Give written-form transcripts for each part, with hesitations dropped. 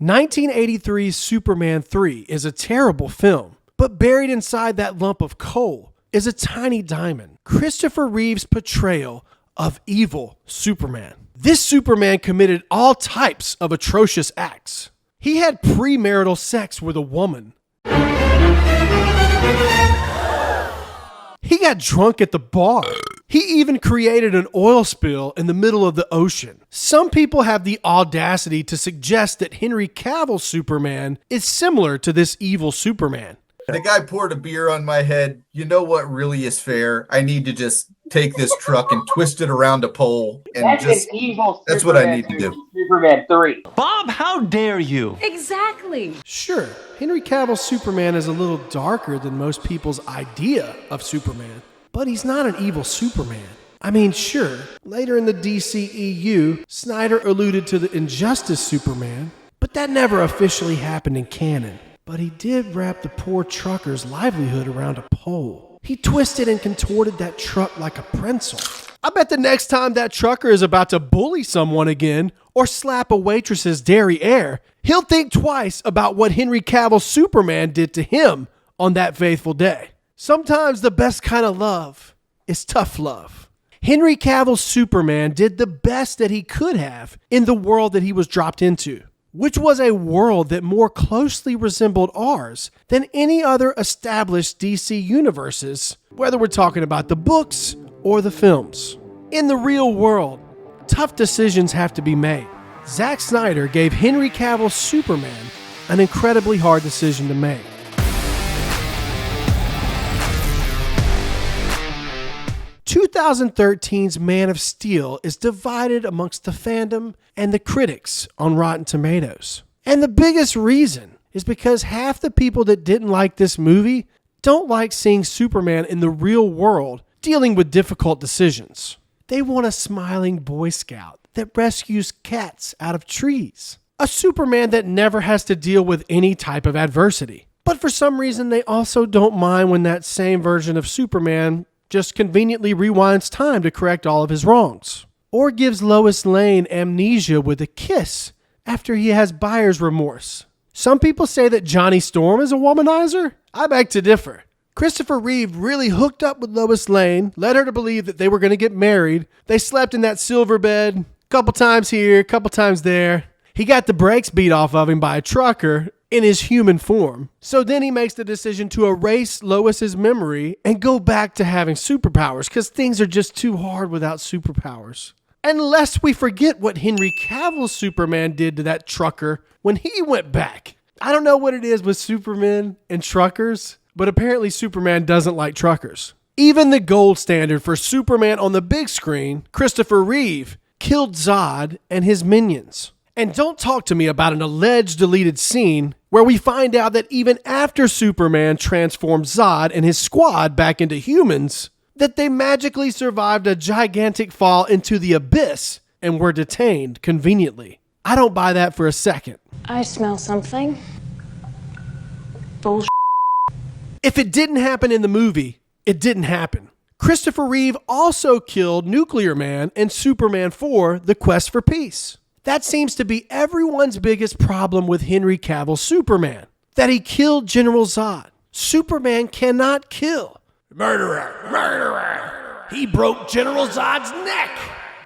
1983's Superman 3 is a terrible film, but buried inside that lump of coal is a tiny diamond: Christopher Reeve's portrayal of evil Superman. This Superman committed all types of atrocious acts. He had premarital sex with a woman. He got drunk at the bar. He even created an oil spill in the middle of the ocean. Some people have the audacity to suggest that Henry Cavill's Superman is similar to this evil Superman. The guy poured a beer on my head. You know what really is fair? I need to just take this truck and twist it around a pole. And that's just, an evil that's Superman. What I need to do. Superman 3. Bob, how dare you? Exactly. Sure, Henry Cavill's Superman is a little darker than most people's idea of Superman, but he's not an evil Superman. I mean, sure, later in the DCEU, Snyder alluded to the Injustice Superman, but that never officially happened in canon. But he did wrap the poor trucker's livelihood around a pole. He twisted and contorted that truck like a pretzel. I bet the next time that trucker is about to bully someone again or slap a waitress's derriere, he'll think twice about what Henry Cavill's Superman did to him on that faithful day. Sometimes the best kind of love is tough love. Henry Cavill's Superman did the best that he could have in the world that he was dropped into, which was a world that more closely resembled ours than any other established DC universes, whether we're talking about the books or the films. In the real world, tough decisions have to be made. Zack Snyder gave Henry Cavill's Superman an incredibly hard decision to make. "2013's Man of Steel is divided amongst the fandom and the critics on Rotten Tomatoes. And the biggest reason is because half the people that didn't like this movie don't like seeing Superman in the real world dealing with difficult decisions. They want a smiling Boy Scout that rescues cats out of trees. A Superman that never has to deal with any type of adversity. But for some reason, they also don't mind when that same version of Superman just conveniently rewinds time to correct all of his wrongs, or gives Lois Lane amnesia with a kiss after he has buyer's remorse. Some people say that Johnny Storm is a womanizer. I beg to differ. Christopher Reeve really hooked up with Lois Lane, led her to believe that they were going to get married. They slept in that silver bed, couple times here, couple times there. He got the brakes beat off of him by a trucker in his human form. So then he makes the decision to erase Lois's memory and go back to having superpowers because things are just too hard without superpowers. And lest we forget what Henry Cavill's Superman did to that trucker when he went back. I don't know what it is with Supermen and truckers, but apparently Superman doesn't like truckers. Even the gold standard for Superman on the big screen, Christopher Reeve, killed Zod and his minions. And don't talk to me about an alleged deleted scene where we find out that even after Superman transformed Zod and his squad back into humans, that they magically survived a gigantic fall into the abyss and were detained conveniently. I don't buy that for a second. I smell something. Bullshit. If it didn't happen in the movie, it didn't happen. Christopher Reeve also killed Nuclear Man in Superman 4: The Quest for Peace. That seems to be everyone's biggest problem with Henry Cavill's Superman, that he killed General Zod. Superman cannot kill. Murderer, murderer. He broke General Zod's neck.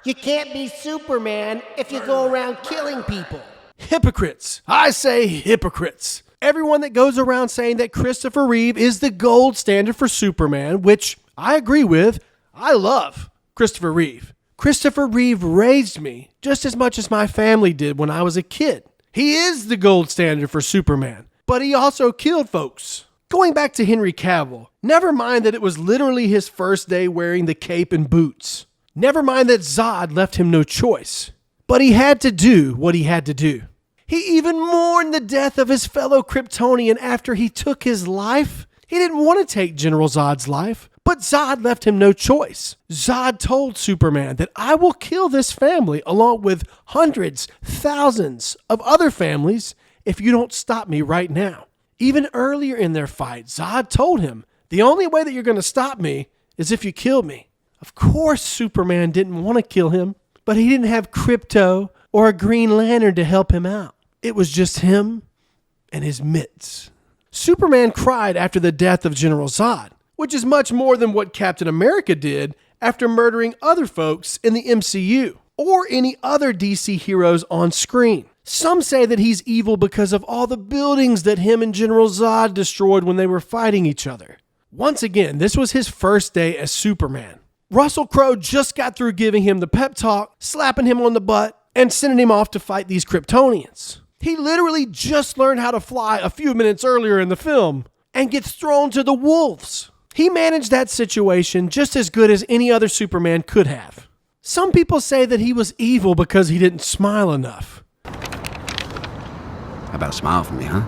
You can't be Superman if you go around killing people. Hypocrites. I say hypocrites. Everyone that goes around saying that Christopher Reeve is the gold standard for Superman, which I agree with. I love Christopher Reeve. Christopher Reeve raised me just as much as my family did when I was a kid. He is the gold standard for Superman, but he also killed folks. Going back to Henry Cavill, never mind that it was literally his first day wearing the cape and boots. Never mind that Zod left him no choice. But he had to do what he had to do. He even mourned the death of his fellow Kryptonian after he took his life. He didn't want to take General Zod's life, but Zod left him no choice. Zod told Superman that I will kill this family along with hundreds, thousands of other families if you don't stop me right now. Even earlier in their fight, Zod told him, the only way that you're going to stop me is if you kill me. Of course, Superman didn't want to kill him, but he didn't have Krypto or a Green Lantern to help him out. It was just him and his mitts. Superman cried after the death of General Zod, which is much more than what Captain America did after murdering other folks in the MCU or any other DC heroes on screen. Some say that he's evil because of all the buildings that him and General Zod destroyed when they were fighting each other. Once again, this was his first day as Superman. Russell Crowe just got through giving him the pep talk, slapping him on the butt, and sending him off to fight these Kryptonians. He literally just learned how to fly a few minutes earlier in the film and gets thrown to the wolves. He managed that situation just as good as any other Superman could have. Some people say that he was evil because he didn't smile enough. How about a smile for me, huh?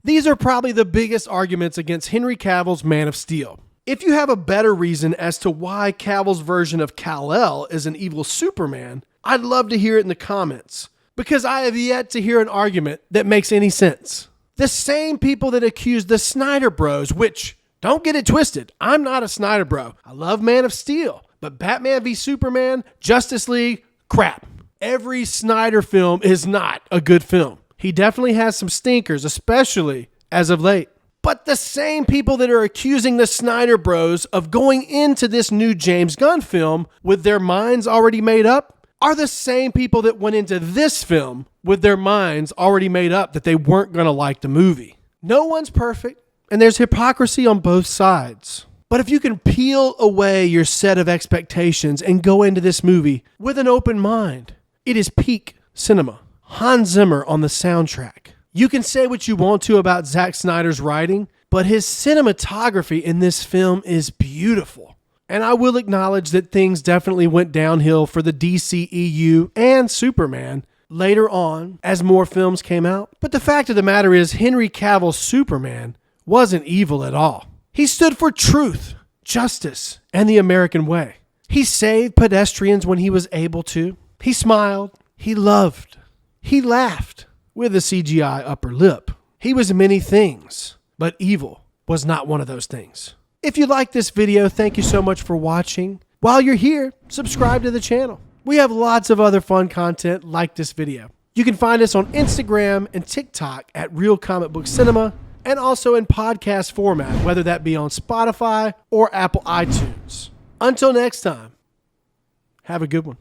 These are probably the biggest arguments against Henry Cavill's Man of Steel. If you have a better reason as to why Cavill's version of Kal-El is an evil Superman, I'd love to hear it in the comments, because I have yet to hear an argument that makes any sense. The same people that accuse the Snyder Bros, which, don't get it twisted, I'm not a Snyder Bro. I love Man of Steel, but Batman v Superman, Justice League, crap. Every Snyder film is not a good film. He definitely has some stinkers, especially as of late. But the same people that are accusing the Snyder Bros of going into this new James Gunn film with their minds already made up are the same people that went into this film with their minds already made up that they weren't going to like the movie. No one's perfect, and there's hypocrisy on both sides. But if you can peel away your set of expectations and go into this movie with an open mind, it is peak cinema. Hans Zimmer on the soundtrack. You can say what you want to about Zack Snyder's writing, but his cinematography in this film is beautiful. And I will acknowledge that things definitely went downhill for the DCEU and Superman later on as more films came out. But the fact of the matter is, Henry Cavill's Superman wasn't evil at all. He stood for truth, justice, and the American way. He saved pedestrians when he was able to. He smiled. He loved. He laughed with a CGI upper lip. He was many things, but evil was not one of those things. If you like this video, thank you so much for watching. While you're here, subscribe to the channel. We have lots of other fun content like this video. You can find us on Instagram and TikTok at Real Comic Book Cinema, and also in podcast format, whether that be on Spotify or Apple iTunes. Until next time, have a good one.